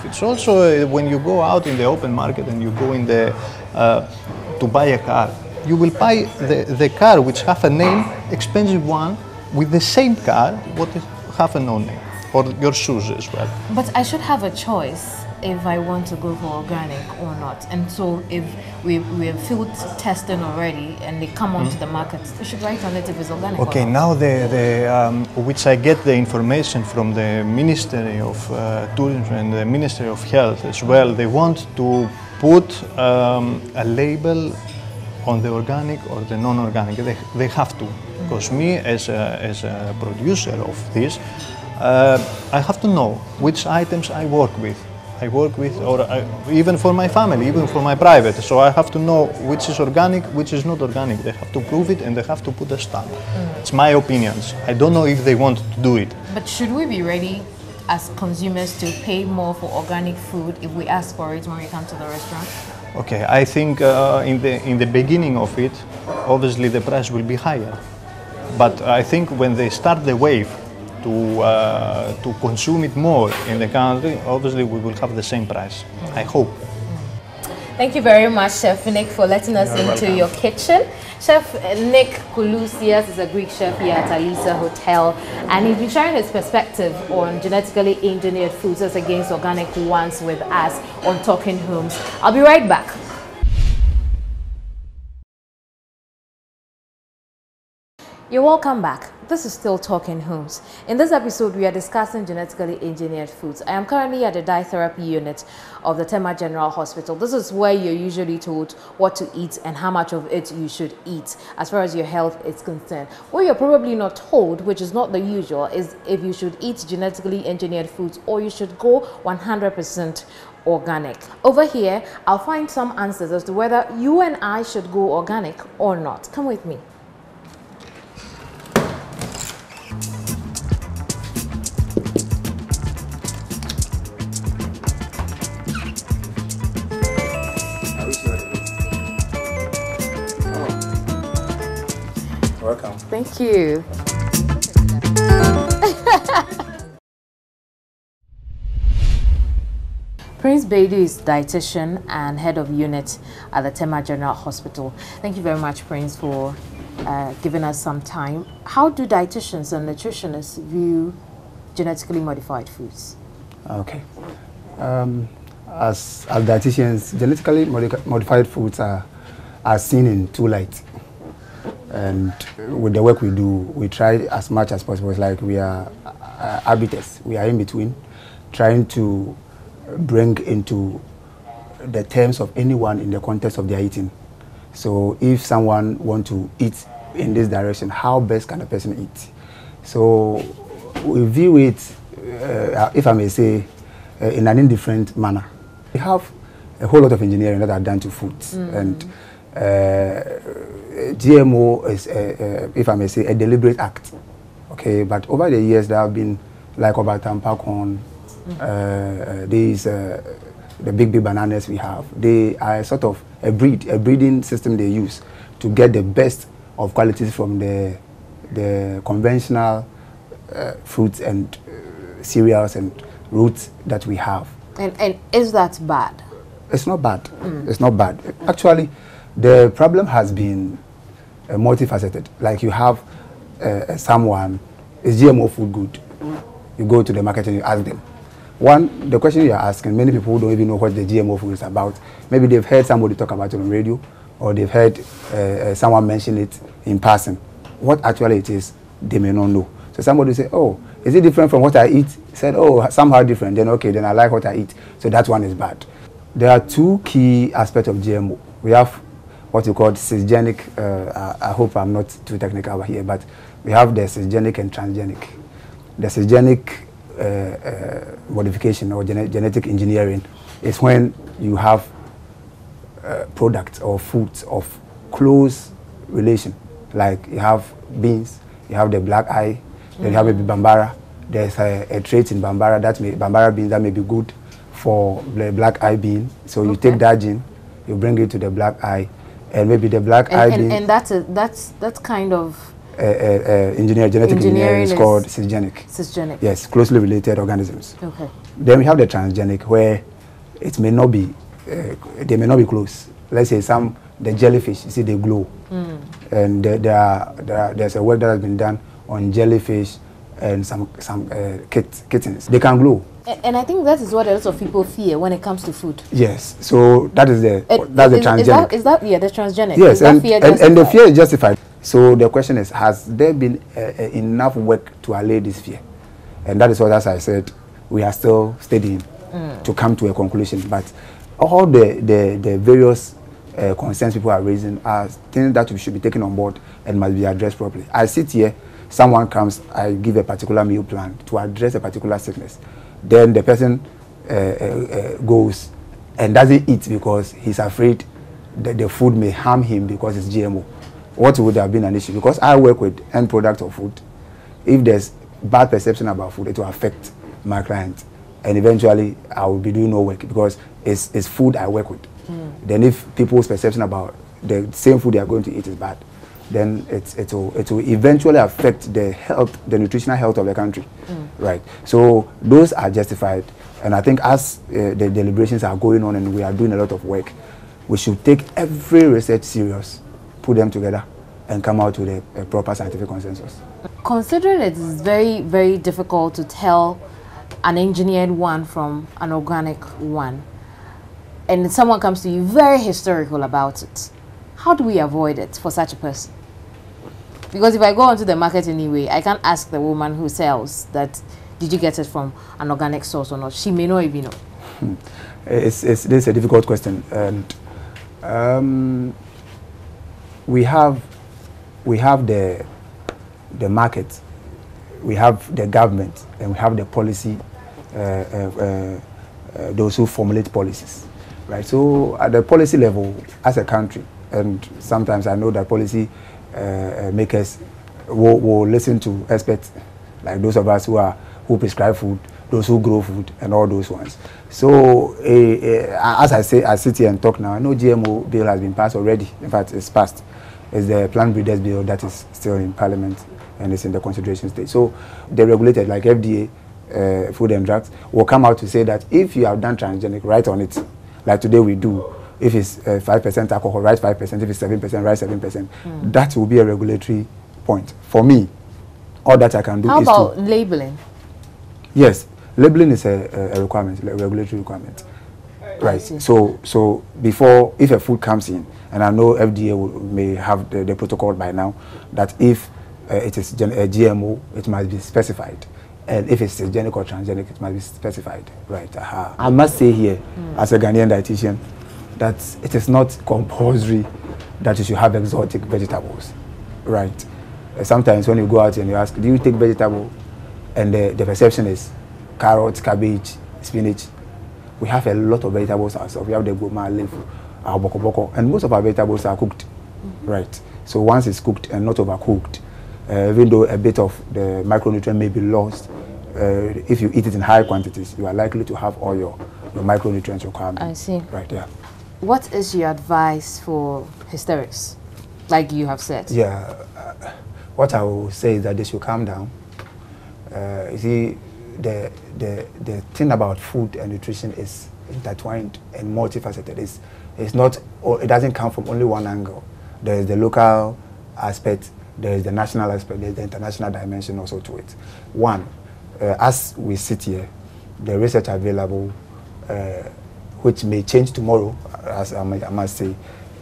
It's also when you go out in the open market and you go in the to buy a car, you will buy the car which have a name, expensive one, with the same car what have a no name, or your shoes as well. But I should have a choice if I want to go for organic or not. And so if we're field testing already and they come onto the market, they should write on it if it's organic. Okay, or not. now which I get the information from the Ministry of Tourism and the Ministry of Health as well, they want to put a label on the organic or the non-organic. They have to, because me as a producer of this, I have to know which items I work with. Or even for my family, even for my private. So I have to know which is organic, which is not organic. They have to prove it and they have to put a stamp. It's my opinions. I don't know if they want to do it. But should we be ready as consumers to pay more for organic food if we ask for it when we come to the restaurant? Okay, I think in the beginning of it, obviously the price will be higher. But I think when they start the wave to consume it more in the country, obviously we will have the same price. I hope. Thank you very much, Chef Nick, for letting us into your kitchen. Chef Nick Koulousias is a Greek chef here at Alisa Hotel, and he's been sharing his perspective on genetically engineered foods as against organic ones with us on Talking Homes. I'll be right back. You're welcome back. This is still Talking Homes. In this episode, we are discussing genetically engineered foods. I am currently at the dietherapy unit of the Tema General Hospital. This is where you're usually told what to eat and how much of it you should eat as far as your health is concerned. What you're probably not told, which is not the usual, is if you should eat genetically engineered foods or you should go 100% organic. Over here, I'll find some answers as to whether you and I should go organic or not. Come with me. Welcome. Thank you. Prince Baidu is dietitian and head of unit at the Tema General Hospital. Thank you very much, Prince, for giving us some time. How do dietitians and nutritionists view genetically modified foods? Okay. As dietitians, genetically modified foods are seen in two lights. And with the work we do, we try as much as possible. It's like we are arbiters. We are in between, trying to bring into the terms of anyone in the context of their eating. So if someone wants to eat in this direction, how best can a person eat? So we view it, if I may say, in an indifferent manner. We have a whole lot of engineering that are done to foods. And GMO is, if I may say, a deliberate act. Okay, but over the years there have been, like over Tampacon, the big bananas we have. They are sort of a breeding system they use to get the best of qualities from the conventional fruits and cereals and roots that we have. And is that bad? It's not bad. It's not bad. Actually, the problem has been multifaceted. Like you have someone, is GMO food good? You go to the market and you ask them. One, the question you are asking, many people don't even know what the GMO food is about. Maybe they've heard somebody talk about it on radio, or they've heard someone mention it in passing. What actually it is, they may not know. So somebody say, oh, is it different from what I eat? Said, oh, somehow different. Then okay, then I like what I eat. So that one is bad. There are two key aspects of GMO. We have what you call cisgenic, I hope I'm not too technical over here, but we have the cisgenic and transgenic. The cisgenic modification or genetic engineering is when you have products or foods of close relation. Like you have beans, you have the black eye, then you have maybe Bambara. There's a trait in Bambara Bambara beans that may be good for the black eye bean. So you take that gene, you bring it to the black eye, and maybe the black eye bean. And that's kind of genetic engineering is called cisgenic. Cisgenic. Yes, closely related organisms. Okay. Then we have the transgenic, where it may not be, they may not be close. Let's say the jellyfish, you see, they glow. And there's a work that has been done on jellyfish and some kittens. They can glow. And I think that is what a lot of people fear when it comes to food. Yes, so that's the transgenic. Is that the transgenic? Yes, and the fear is justified. So the question is, has there been enough work to allay this fear? And that is what, as I said, we are still studying to come to a conclusion. But all the various concerns people are raising are things that we should be taken on board and must be addressed properly. I sit here, someone comes, I give a particular meal plan to address a particular sickness. Then the person goes and doesn't eat because he's afraid that the food may harm him because it's GMO. What would have been an issue? Because I work with end product of food. If there's bad perception about food, it will affect my client. And eventually, I will be doing no work because it's food I work with. Then if people's perception about the same food they are going to eat is bad, then it will eventually affect the health, the nutritional health of the country. Right. So those are justified. And I think as the deliberations are going on and we are doing a lot of work, we should take every research serious, put them together, and come out with a proper scientific consensus. Considering it is very, very difficult to tell an engineered one from an organic one, and someone comes to you very hysterical about it, how do we avoid it for such a person? Because if I go onto the market anyway, I can't ask the woman who sells that, did you get it from an organic source or not? She may not even know. This is a difficult question. And we have the market, we have the government, and we have the policy, those who formulate policies, right? So at the policy level, as a country, and sometimes I know that policy makers will listen to experts like those of us who prescribe food, those who grow food, and all those ones. So as I sit here and talk now, I know GMO bill has been passed already. In fact, it's passed. It's the Plant Breeders Bill that is still in Parliament and it's in the consideration stage. So the regulated, like FDA, Food and Drugs, will come out to say that if you have done transgenic, write on it. Like today we do. If it's 5% alcohol, write 5%. If it's 7%, write 7%. That will be a regulatory point. For me, all that I can do is to... How about labeling? Yes, labeling is a requirement, a regulatory requirement. Right. So before, if a food comes in, and I know FDA may have the protocol by now, that if it is a GMO, it must be specified. And if it's transgenic or transgenic, it must be specified. Right. I must say here, as a Ghanaian dietitian, that it is not compulsory that you should have exotic vegetables. Right. Sometimes when you go out and you ask, do you take vegetable? And the perception is carrots, cabbage, spinach. We have a lot of vegetables ourselves. We have the goma, leaf, our boko boko, and most of our vegetables are cooked. Right. So once it's cooked and not overcooked, even though a bit of the micronutrient may be lost, if you eat it in high quantities, you are likely to have all your micronutrients requirements. I see. Right, yeah. What is your advice for hysterics, like you have said? Yeah, what I will say is that they should calm down. You see, the thing about food and nutrition is intertwined and multifaceted. It's not, it doesn't come from only one angle. There is the local aspect, there is the national aspect, there is the international dimension also to it. One, as we sit here, the research available, which may change tomorrow, as I must say,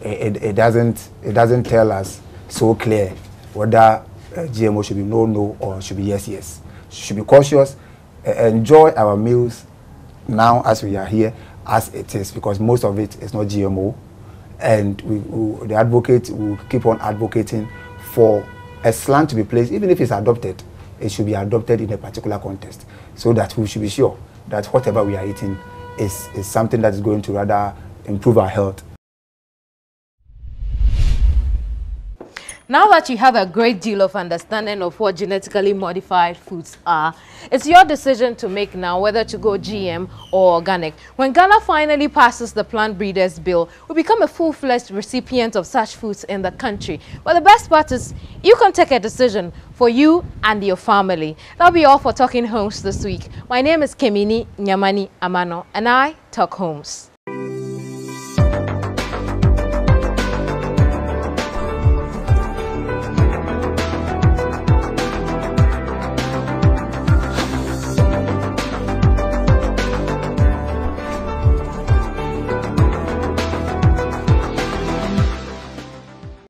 it doesn't tell us so clear whether GMO should be no or should be yes. Should be cautious, enjoy our meals now as we are here, as it is, because most of it is not GMO, and the advocate will keep on advocating for a slant to be placed. Even if it's adopted, it should be adopted in a particular context, so that we should be sure that whatever we are eating is something that is going to rather improve our health. Now that you have a great deal of understanding of what genetically modified foods are, it's your decision to make now whether to go GM or organic. When Ghana finally passes the Plant Breeders Bill, we become a full-fledged recipient of such foods in the country. But the best part is you can take a decision for you and your family. That'll be all for Talking Homes this week. My name is Kemini Nyamani Amano, and I talk homes.